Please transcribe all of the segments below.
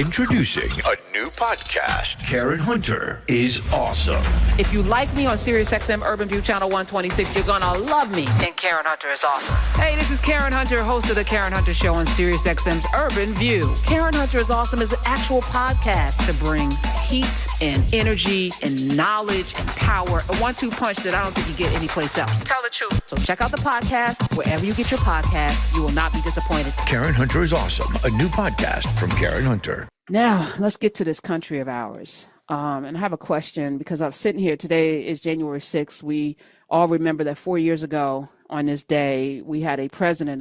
Introducing a new podcast. Karen Hunter is awesome. If you like me on SiriusXM Urban View Channel 126, you're going to love me. And Karen Hunter is awesome. Hey, this is Karen Hunter, host of The Karen Hunter Show on SiriusXM's Urban View. Karen Hunter is awesome is an actual podcast to bring heat and energy and knowledge and power. A 1-2 punch that I don't think you get anyplace else. Tell the truth. So check out the podcast wherever you get your podcast. You will not be disappointed. Karen Hunter is awesome. A new podcast from Karen Hunter. Now, let's get to this country of ours. And I have a question because I'm sitting here. Today is January 6th. We all remember that 4 years ago on this day, we had a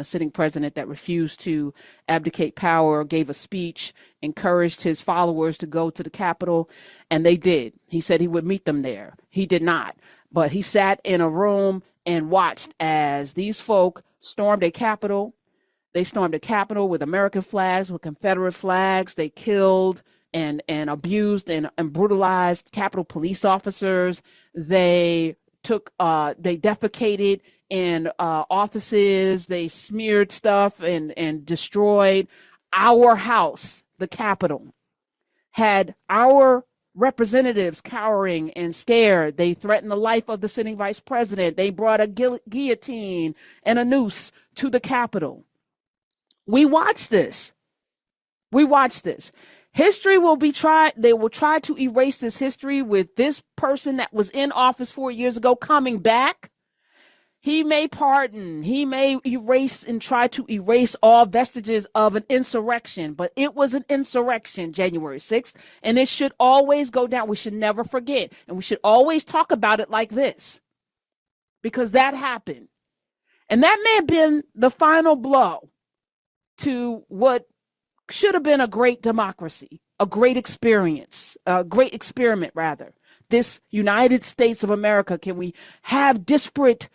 sitting president that refused to abdicate power, gave a speech, encouraged his followers to go to the Capitol, and they did. He said he would meet them there. He did not. But he sat in a room and watched as these folk stormed a Capitol. They stormed the Capitol with American flags, with Confederate flags. They killed and abused and brutalized Capitol police officers. They defecated in offices. They smeared stuff and destroyed our house. The Capitol had our representatives cowering and scared. They threatened the life of the sitting vice president. They brought a guillotine and a noose to the Capitol. We watched this. History will be tried. They will try to erase this history with this person that was in office 4 years ago coming back. He may pardon. He may erase and try to erase all vestiges of an insurrection. But it was an insurrection, January 6th, and it should always go down. We should never forget. And we should always talk about it like this because that happened. And that may have been the final blow to what should have been a great democracy, a great experience, a great experiment, rather. This United States of America, can we have disparate,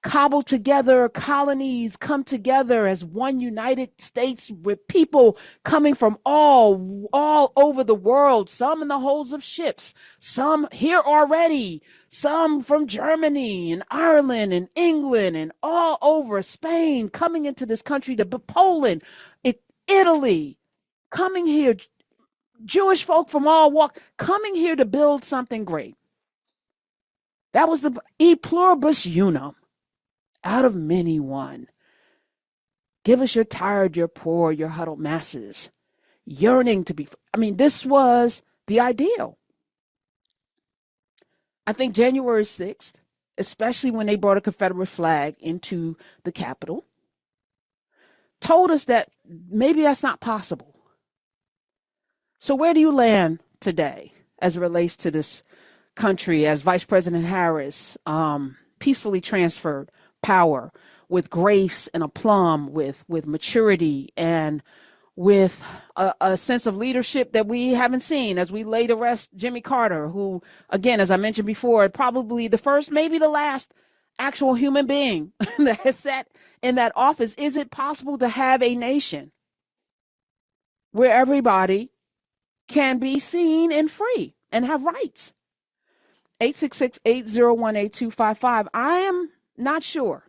cobbled together colonies come together as one United States with people coming from all over the world, some in the holds of ships, some here already, some from Germany and Ireland and England and all over Spain coming into this country, to Poland, Italy, coming here, Jewish folk from all walks, coming here to build something great. That was the e pluribus unum. Out of many one. Give us your tired, your poor, your huddled masses, yearning to be. This was the ideal. I think January 6th, especially when they brought a Confederate flag into the Capitol, told us that maybe that's not possible. So where do you land today as it relates to this country as Vice President Harris peacefully transferred power with grace and aplomb, with maturity and with a sense of leadership that we haven't seen as we lay to rest Jimmy Carter, who, again, as I mentioned before, probably the first, maybe the last actual human being that has sat in that office. Is it possible to have a nation where everybody can be seen and free and have rights? 866-801-8255. I am not sure.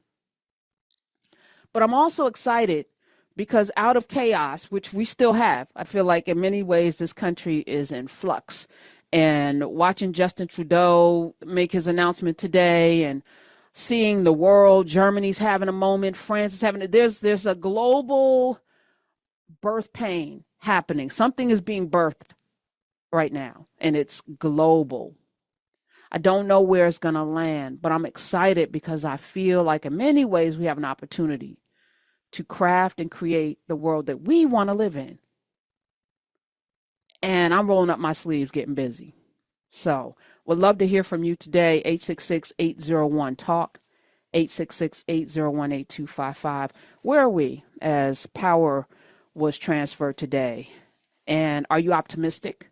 But I'm also excited because out of chaos, which we still have, I feel like in many ways this country is in flux. And watching Justin Trudeau make his announcement today and seeing the world, Germany's having a moment, France is having there's a global birth pain happening. Something is being birthed right now, and it's global. I don't know where it's going to land, but I'm excited because I feel like in many ways we have an opportunity to craft and create the world that we want to live in. And I'm rolling up my sleeves, getting busy. So would love to hear from you today. 866-801-TALK, 866-801-8255. Where are we as power was transferred today? And are you optimistic?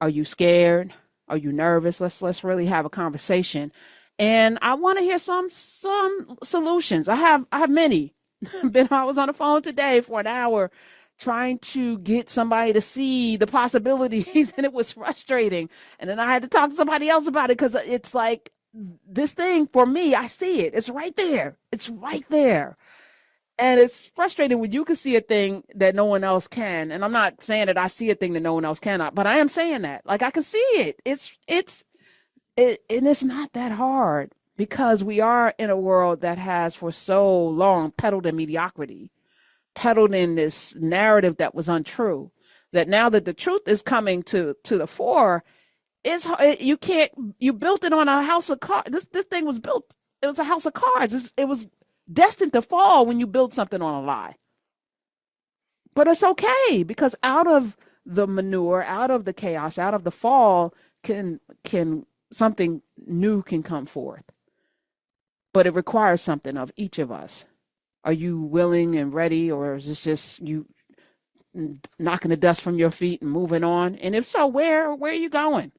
Are you scared? Are you nervous? Let's really have a conversation. And I want to hear some solutions. I have many. I was on the phone today for an hour trying to get somebody to see the possibilities, and it was frustrating. And then I had to talk to somebody else about it because it's like this thing for me, I see it. It's right there. It's right there. And it's frustrating when you can see a thing that no one else can. And I'm not saying that I see a thing that no one else cannot, but I am saying that. Like I can see it. And it's not that hard because we are in a world that has for so long peddled in mediocrity, peddled in this narrative that was untrue. That now that the truth is coming to the fore, you can't, you built it on a house of cards. This thing was built, it was a house of cards. It was destined to fall when you build something on a lie. But it's okay because out of the manure, out of the chaos, out of the fall can something new can come forth. But it requires something of each of us. Are you willing and ready, or is this just you knocking the dust from your feet and moving on? And if so, where are you going?